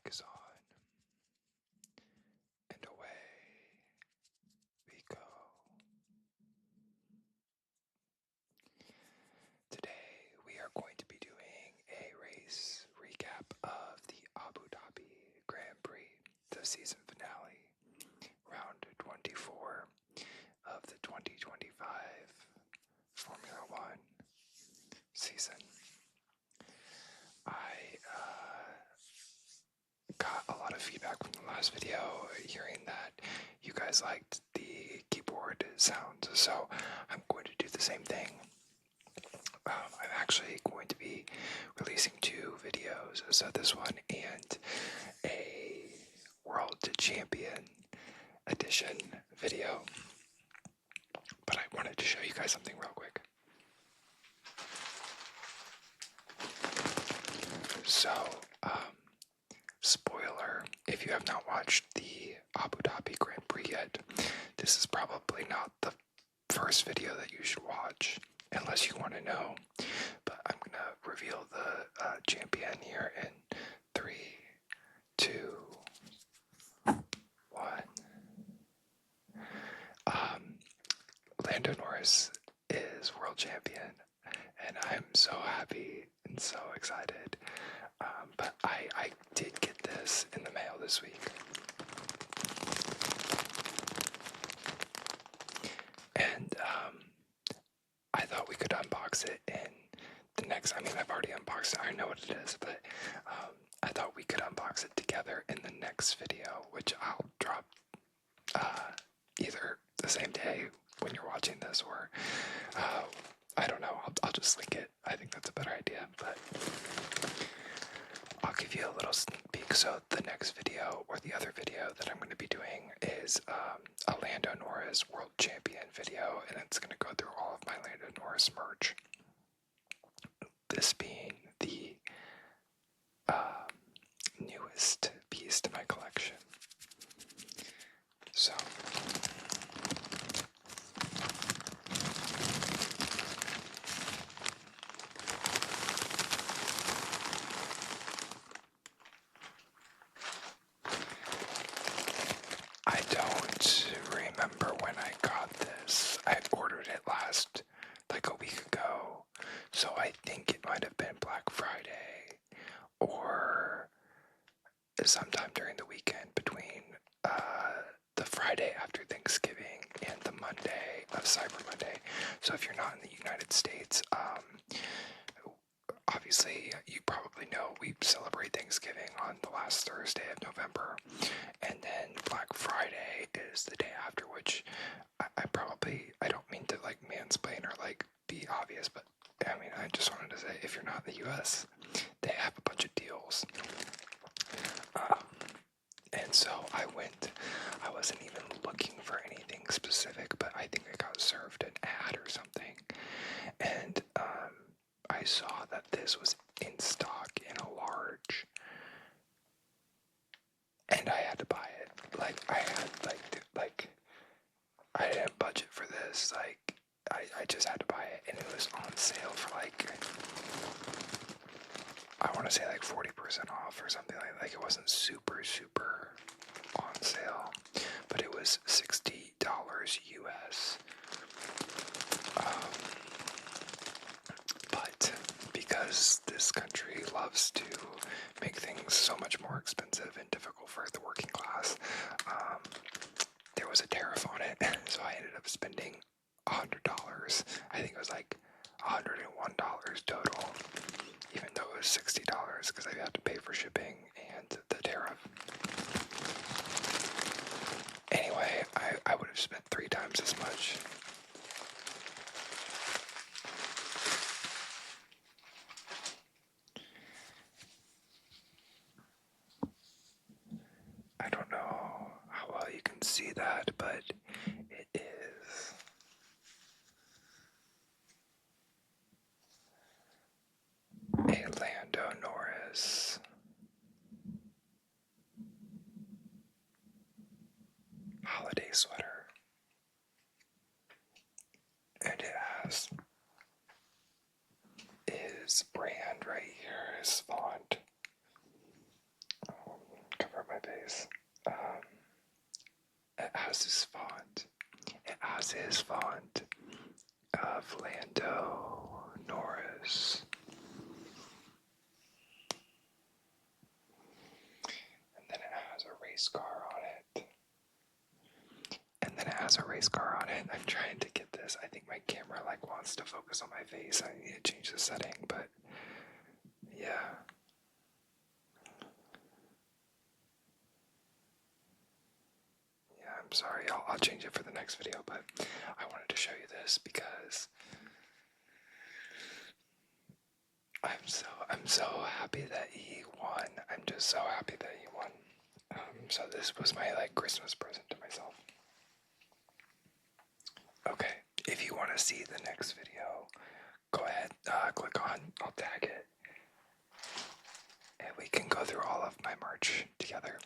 mic is on, and away we go. Today we are going to be doing a race recap of the Abu Dhabi Grand Prix, the season finale, round 24 of the 2025 Formula One season. I got a lot of feedback from the last video, hearing that you guys liked the keyboard sounds, so I'm going to do the same thing. I'm actually going to be releasing two videos, so this one and a World Champion Edition video, but I wanted to show you guys something real quick. So, spoiler, if you have not watched the Abu Dhabi Grand Prix yet, this is probably not the first video that you should watch, unless you want to know. But I'm going to reveal the champion here in 3, 2, 1. Lando Norris is world champion, and I'm so happy and so excited. But I did get this in the mail this week. And I thought we could unbox it in the next, I've already unboxed it, I know what it is, but I thought we could unbox it together in the next video, which I'll drop either the same day when you're watching this, or I don't know, I'll just link it. I think that's a better idea, but I'll give you a little sneak peek. So the next video, or the other video that I'm going to be doing, is a Lando Norris World Champion video, and it's going to go through all of my Lando Norris merch. This being the newest piece to my collection. So I don't remember when I got this. I ordered it like a week ago, so I think it might have been Black Friday or sometime during the weekend between the Friday after Thanksgiving and the Monday of Cyber Monday. So if you're not in the United States, obviously you probably know we celebrate Thanksgiving on the last Thursday of November, and then Black Friday is the day after, which I don't mean to like mansplain or like be obvious, but I just wanted to say, if you're not in the US, they have a bunch of deals. And so I wasn't even looking for anything specific, but I think I got served an ad or something, and I saw that this was in stock in a large, and I had to buy it. I didn't budget for this. I just had to buy it, and it was on sale for I want to say 40% off or something like it wasn't super on sale, but it was $60 US. But because this country loves to make things so much more expensive and difficult for the working class, there was a tariff on it, so I ended up spending $100. I think it was $101 total, even though it was $60 because I had to pay for shipping and the tariff. Anyway, I would have spent 3 times as much. I don't know how well you can see that, but it is a Lando Norris holiday sweater, and it has his brand right here, his font. is. It has his font. It has his font of Lando Norris. And then it has a race car on it. I'm trying to get this. I think my camera wants to focus on my face. I need to change the setting, but yeah. I'm sorry, I'll change it for the next video, but I wanted to show you this because I'm so happy that he won. I'm just so happy that he won. So this was my Christmas present to myself. Okay, if you want to see the next video, go ahead, click on, I'll tag it, and we can go through all of my merch together.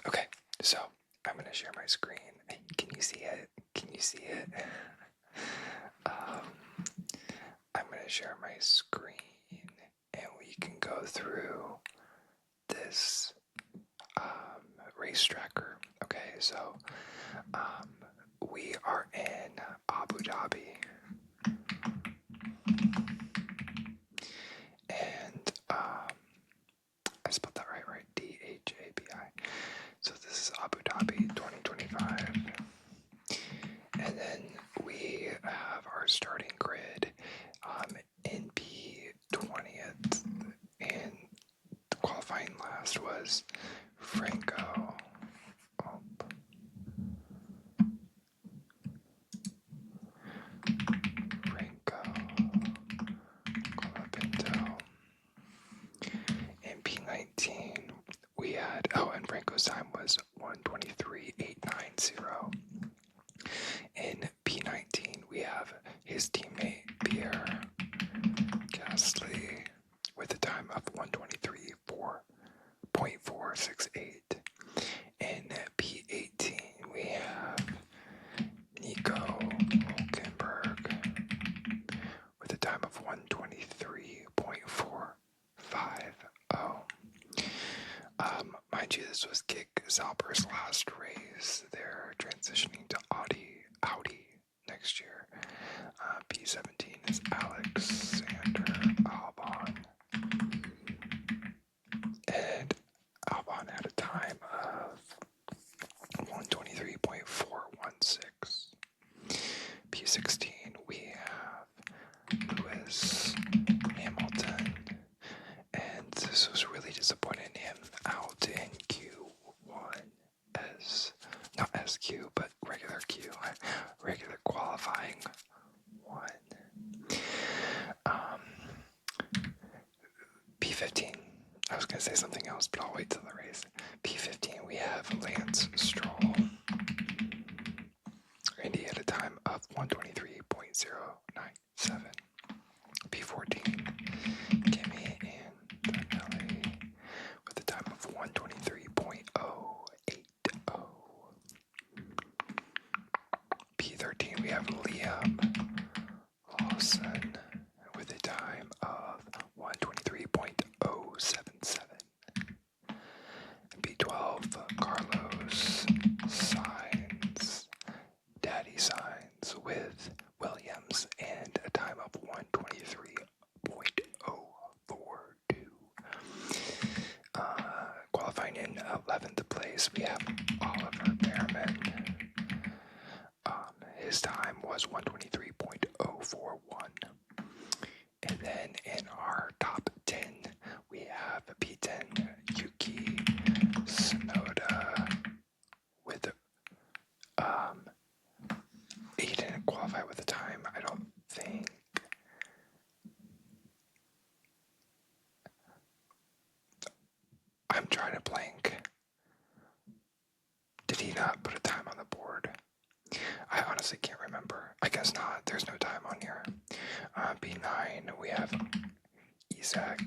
Okay, so I'm going to share my screen. Can you see it? Can you see it? I'm going to share my screen, and we can go through this race tracker. Okay, so we are in Abu Dhabi, and I spelled that right? DHABI. So this is Abu Dhabi 2025, and then we have our starting grid in P20th, and the qualifying last was Franco. In P19, we had, and Franco's time was 1:23.890. In P19, we have his teammate Pierre Gasly with a time of 1:23.468. In P18, we have Nico Hülkenberg with a time of 1:23.450. Mind you, this was Kick Sauber's last race. They're transitioning to Audi next year. P17 is Alexander Albon. And Albon had a time of 1:23.416. P16, we have Lewis Hamilton. And this was really disappointing, him out in Q1 not SQ, but regular Q, regular qualifying 1. P15, I was going to say something else, but I'll wait till the race. P15, we have Lance Stroll, and he had a time of 1:23.097. P14, Kimi Antonelli with a time of 1:23.080. P13, we have Liam Lawson with a time of 1:23.077. P12, Carlos Sainz, Daddy Sainz with Williams, and a time of 1:23.042. Qualifying in 11th place, we have Oliver Behrman. His time was 1:23.041. And then in our top 10, we have P10, Yuki Tsunoda with he didn't qualify with a time, I don't think. I'm trying to blank. Did he not put a time on the board? I honestly can't remember. I guess not. There's no time on here. P9, we have Isaac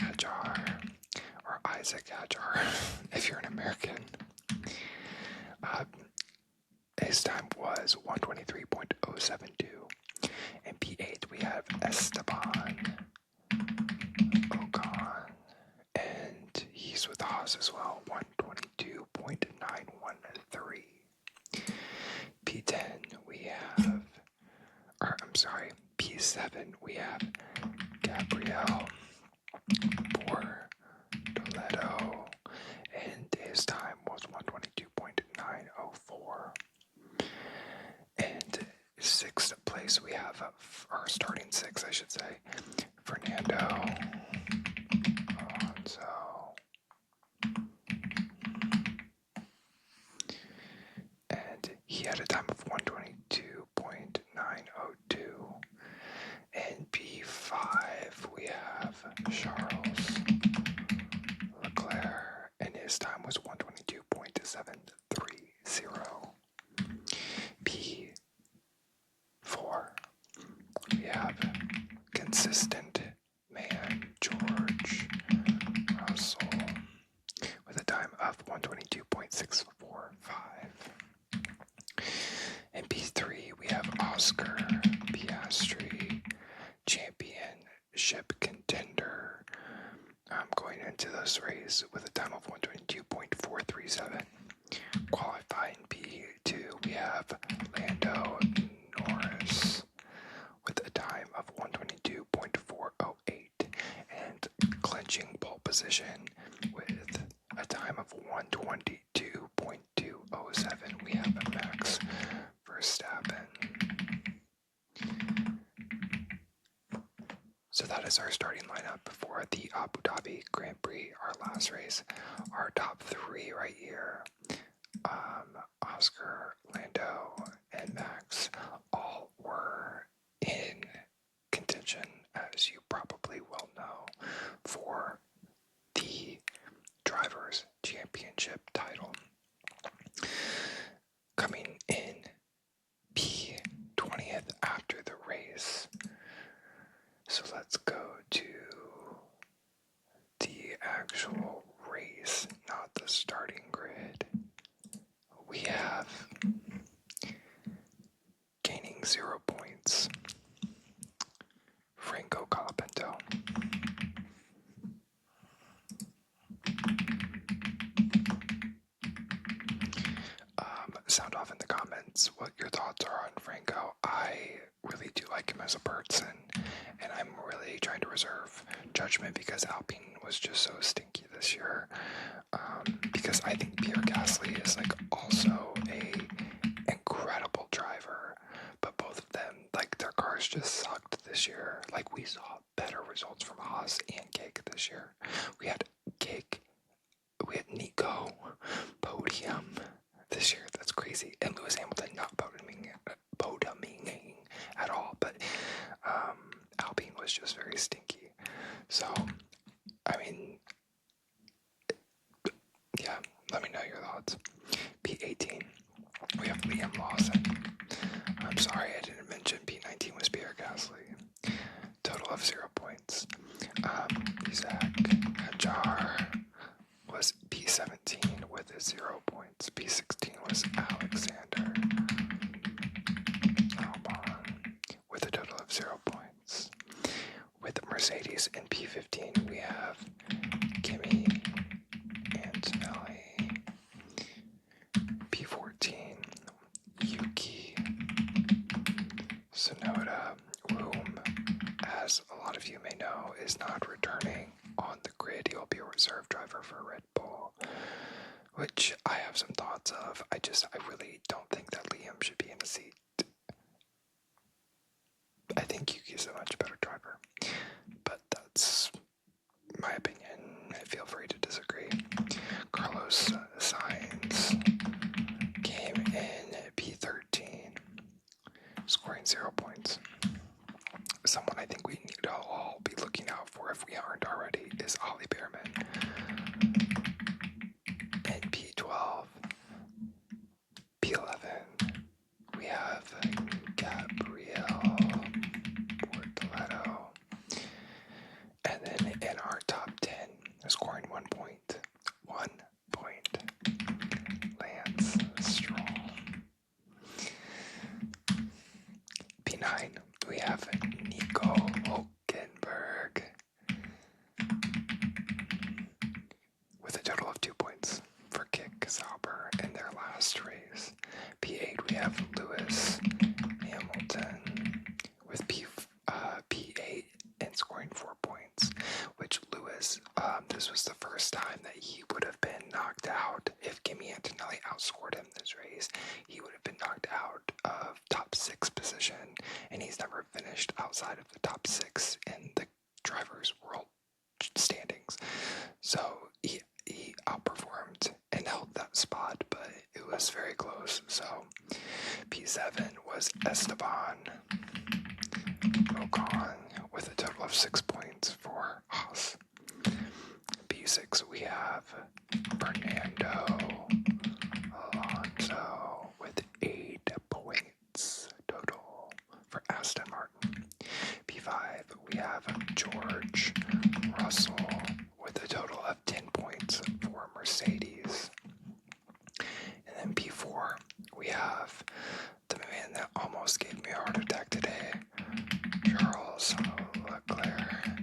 Hajar, or Isaac Hajar, if you're an American. His time was 1:23.072. And P8, we have Esteban Ocon, and he race with the Haas as well, 122.913. P10 we have, P7 we have Gabriel Toledo, and his time was 122.904. And sixth place we have, or starting six I should say, Fernando Alonso. And he had a time of 122.902. And P5 we have Charles Leclerc, and his time was 122.730. P4 we have consistent man George Russell with a time of 122.645. In P3 we have Oscar Piastri, championship contender, going into this race with a time of 122.437. Qualifying P2 we have Lando Norris with a time of 122.408, and clinching pole position with a time of 122.207 we have Max Verstappen. So that is our starting lineup for the Abu Dhabi Grand Prix, our last race. Our top three right here, Oscar, Lando, and Max, all were in contention, as you probably well know, for the Drivers' Championship title. Coming in P20th after the race. So let's go to the actual race, not the starting grid. We have gaining 0 points, Franco Colapinto. Sound off in the comments what your thoughts are on Franco. I really do like him as a person, and I'm really trying to reserve judgment because Alpine was just so stinky this year. Because I think Pierre Gasly is also a incredible driver, but both of them, their cars just sucked this year. We saw better results from Haas and Cake this year. We had Nico podium this year. That's crazy. And Lewis Hamilton not podiuming at all, but Alpine was just very stinky. So, yeah, let me know your thoughts. P18, we have Liam Lawson. I'm sorry I didn't mention P19 was Pierre Gasly. Total of 0 points. Isaac Hajar was P17 with 0 points. P16 was Alexander Albon with a total of 0 points. With Mercedes in P15, we have Kimi Antonelli. P14, Yuki Tsunoda, whom, as a lot of you may know, is not returning on the grid. He'll be a reserve driver for Red Bull, which I have some thoughts of. I really don't think that Liam should be in the seat. I think Yuki's a much better driver, but that's my opinion. Feel free to disagree. Carlos Sainz came in P13, scoring 0 points. Someone I think we need to all be looking out for, if we aren't already, is Ollie Behrman. In P12, P11, we have Gabriel Portoletto. And then in our top 10, scoring 1 point, Lance Stroll. P9, we have Nico Hülkenberg with a total of 2 points for Kick Sauber in their last race. P8 we have Lewis Hamilton with P8 and scoring 4 points, which Lewis, this was the first time that he would have been knocked out. If Kimi Antonelli outscored him this race, he would have been knocked out of top 6 position, and he's never finished outside of the top 6 in the drivers' world standings. So he outperformed and held that spot, but it was very close. So P7 was Esteban Ocon with a total of 6 points for Haas. P6 we have Fernando Alonso with 8 points total for Aston Martin. P5 we have George Russell with a total of 10 points for Mercedes. And then P4 we have the man that almost gave me a heart attack today, Charles Leclerc,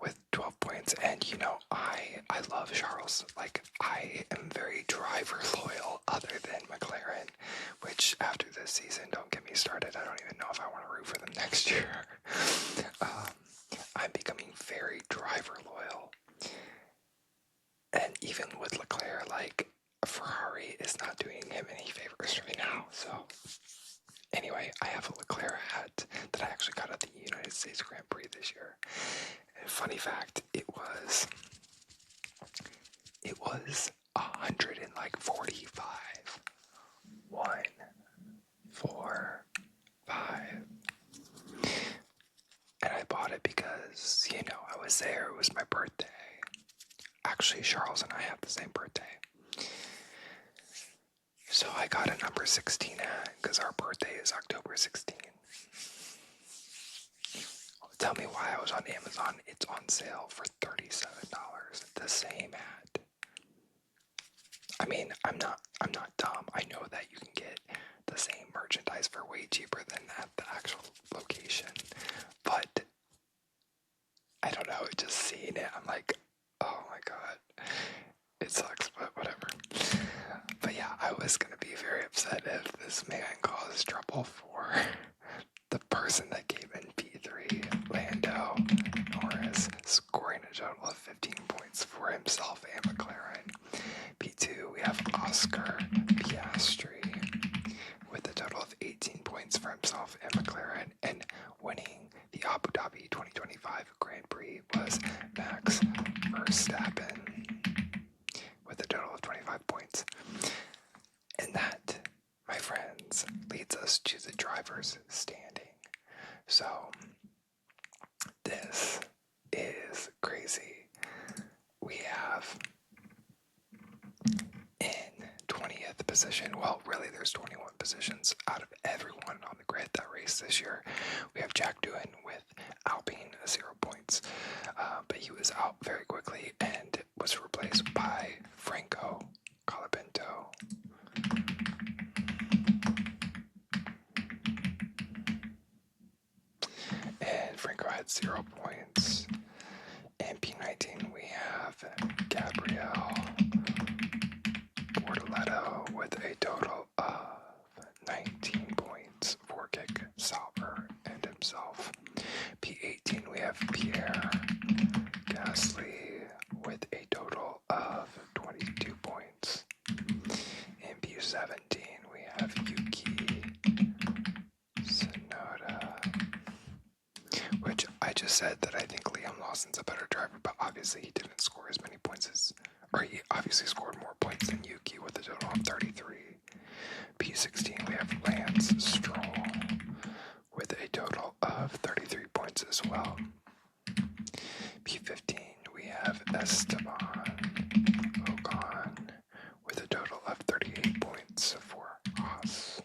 with 12 points. And you know, I love Charles. Like, I am very driver loyal other than McLaren, which after this season, don't get me started, I don't even know if I want to root for them next year. I'm becoming very driver loyal. And even with Leclerc, like, Ferrari is not doing him any favors right now. So anyway, I have a Leclerc hat that I actually got at the United States Grand Prix this year. And funny fact, it was 145. 1, 4, 5. And I bought it because, you know, I was there. It was my birthday. Actually, Charles and I have the same birthday. So I got a number 16 hat because our birthday is October 16th. Tell me why I was on Amazon. It's on sale for $37. The same hat. I mean, I'm not dumb. I know that you can get the same merchandise for way cheaper than at the actual location. But I don't know, just seeing it, I'm like, oh my god. It sucks, but whatever. But yeah, I was gonna be very upset if this man caused trouble for the person that gave in P3, Lando Norris, scoring a total of 15 points for himself and McLaren. P2, we have Oscar Piastri with a total of 18 points for himself and McLaren, and winning the Abu Dhabi 2025 Grand Prix was Max Verstappen with a total of 25 points. And that, my friends, leads us to the driver's standing. So, this is crazy. We have in 20th position, well, really there's 21 positions out of everyone on the grid that raced this year. We have Jack Doohan with Alpine, 0 points, but he was out very quickly and was replaced by Franco Colapinto. And Franco had 0 points. And P19 we have Gabriel Bortoletto with a total of 19 points for Kick Sauber and himself. P18 we have Pierre Gasly with a total of 22 points. In P17 we have Yuki Tsunoda, which I just said that I think Liam Lawson's a better driver, but obviously he didn't score as many points as, or he obviously scored more points than Yuki with a total of 33. P16 we have Lance Stroll with a total of 33 points as well. P15 we have Esteban Ocon with a total of 38 points for Haas.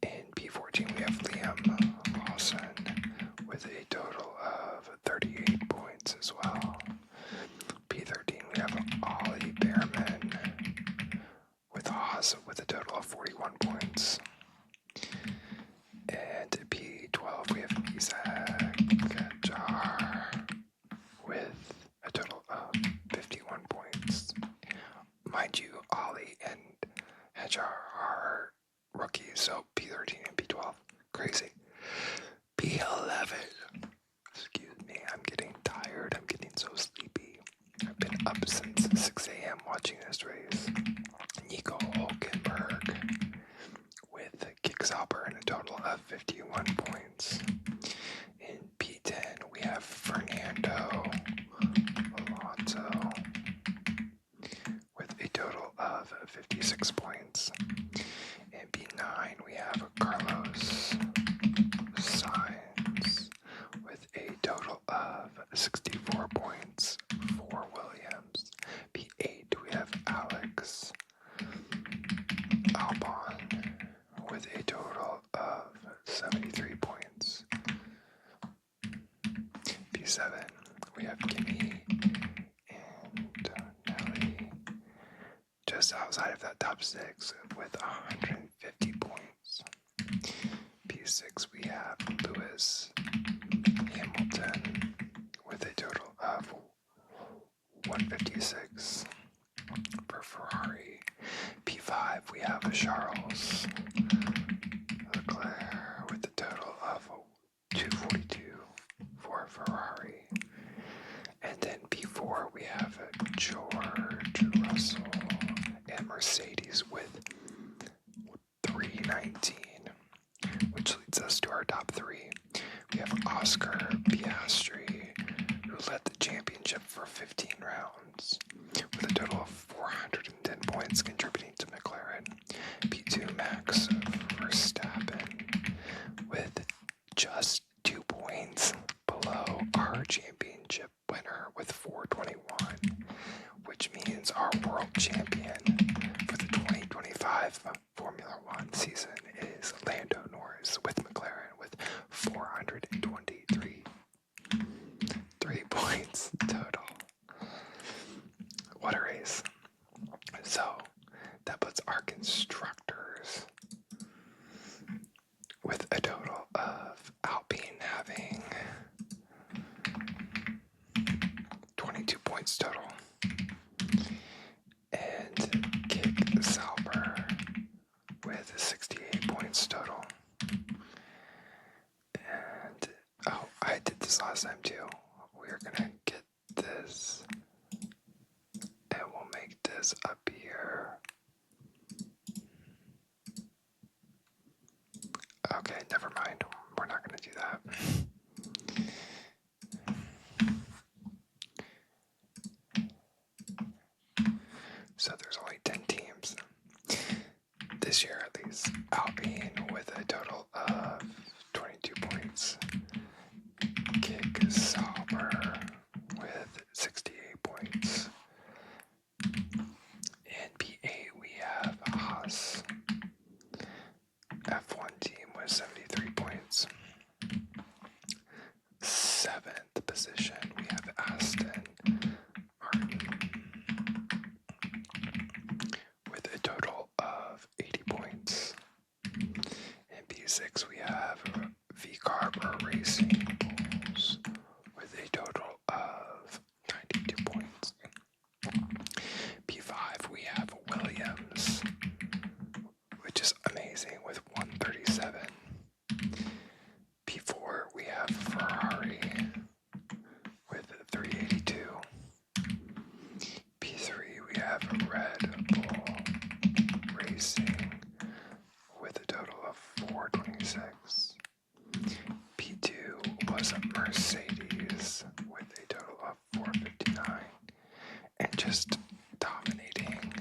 In P14 we have Liam Lawson with a total of 38 points as well. P13 we have Ollie Behrman with Haas with a total of 41 points. And P12 we have Isaac Jar with a total of up since 6 a.m. watching this race. Nico Hulkenberg with Kick Sauber and a total of 51 points. In P10, we have Fernando Alonso with a total of 56 points. In P9, we have Carlos Sainz with a total of 64 points for Williams. P8, we have Alex Albon with a total of 73 points. P7, we have Kimi and Nelly just outside of that top 6 with 150 points. P6, we have Lewis Hamilton with a total of 156 for Ferrari. P5, we have Charles Leclerc with a total of 242 for Ferrari. And then P4, we have George Russell and Mercedes with 319, which leads us to our top 3. We have Oscar Piastri, who led the championship for 15 rounds, with a total of 410 points contributing to McLaren. P2, Max Verstappen, with just 2 points below our championship winner with 421, which means our world champion for the 2025 Formula One season is Lando Norris with McLaren with 423 points total. What a race. So that puts our constructors with a total of Alpine having 22 points total, and Kick Sauber with 68 points total. And I did this last time too. We're gonna get this, and we'll make this up here. Okay, never mind. We're not gonna do that. So there's only 10 teams this year, at least. Alpine with a total of 22 points. Kick Sauber with 68 points. In P8, we have Haas F1 team with 73 points. 7th position, we have Aston Martin with a total of 80 points. In P6, we have VCarb Racing Bulls with a total of 92 points. P5, we have Williams, which is amazing, with 137. P4, we have Ferrari with 382. P3, we have Red Bull Racing with a total of 426. P2 was Mercedes with a total of 459. And just dominating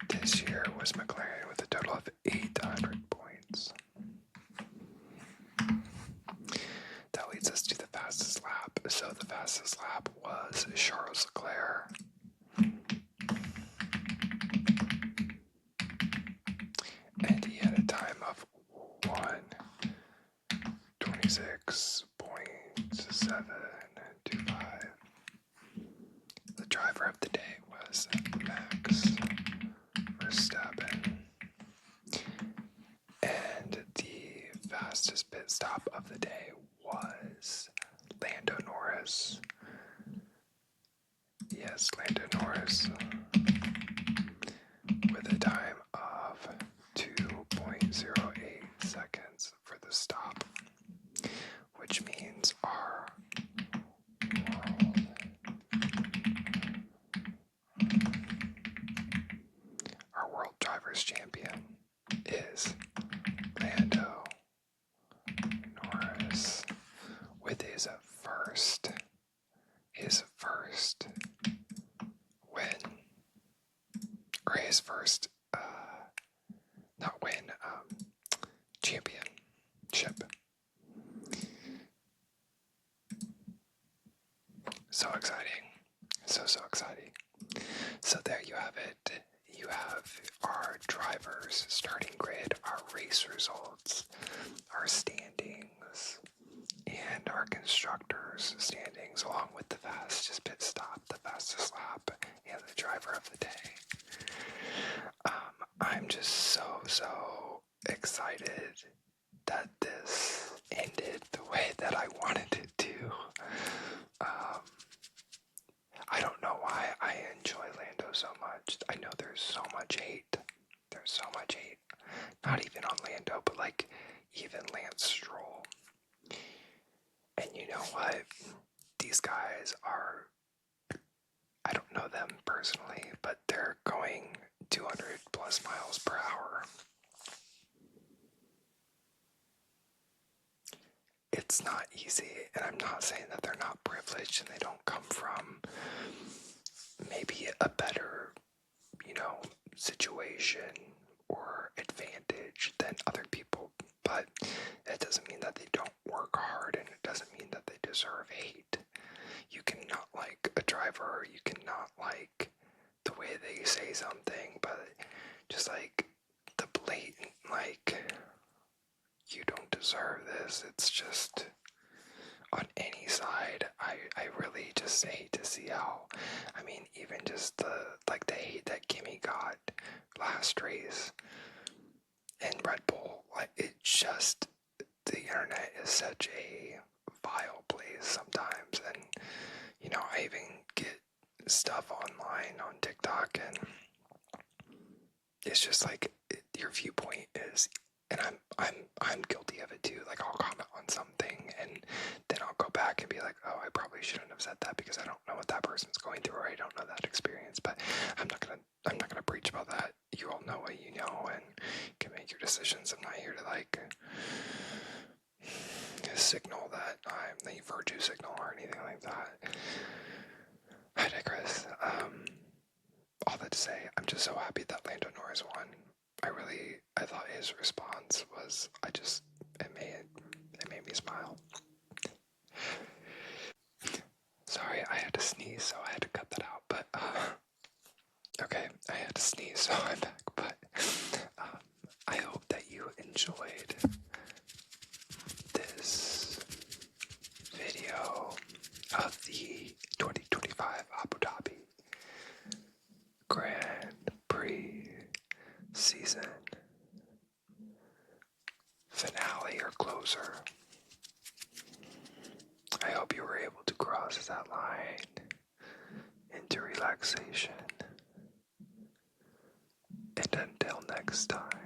this year was McLaren with a total of 800 points. That leads us to the fastest lap. So the fastest lap was Charles Leclerc. And he had a time of 1:26.725. The driver of the day was Max Verstappen. And the fastest pit stop of the day was Lando Norris. Yes, Lando Norris with a time of 2.08 seconds for the stop, which means our world or his first, not win, championship. So exciting. So exciting. So there you have it. You have our drivers' starting grid, our race results, our standings, and our constructors' standings, along with the fastest pit stop, the fastest lap, and the driver of the day. I'm just so excited that this ended the way that I wanted it to. I don't know why I enjoy Lando so much. I know there's so much hate. There's so much hate. Not even on Lando, but like even Lance Stroll. And you know what? These guys are, I don't know them personally, but they're going 200 plus miles per hour. It's not easy, and I'm not saying that they're not privileged and they don't come from maybe a better, situation or advantage than other people, but it doesn't mean that they don't work hard, and it doesn't mean that they deserve hate. You cannot like a driver, you cannot like the way they say something, but just like the blatant, like, you don't deserve this. It's just, on any side, I really just hate to see how, even just the hate that Kimmy got last race in Red Bull, it just, the internet is such a vile place sometimes, and, I even get stuff online on TikTok, and it's just like, your viewpoint is, and I'm guilty of it too. Like, I'll comment on something and then I'll go back and be like, oh, I probably shouldn't have said that because I don't know what that person's going through, or I don't know that experience. But I'm not gonna preach about that. You all know what you know and you can make your decisions. I'm not here to like signal that I'm the virtue signal or anything like that. I digress. All that to say, I'm just so happy that Lando Norris won. I thought his response was, it made me smile. Sorry, I had to sneeze, so I had to cut that out, but, okay, I had to sneeze, so I'm back, but, I hope that you enjoyed this video of the 2025 Abu Dhabi Grand Prix season finale or closer. I hope you were able to cross that line into relaxation. And until next time.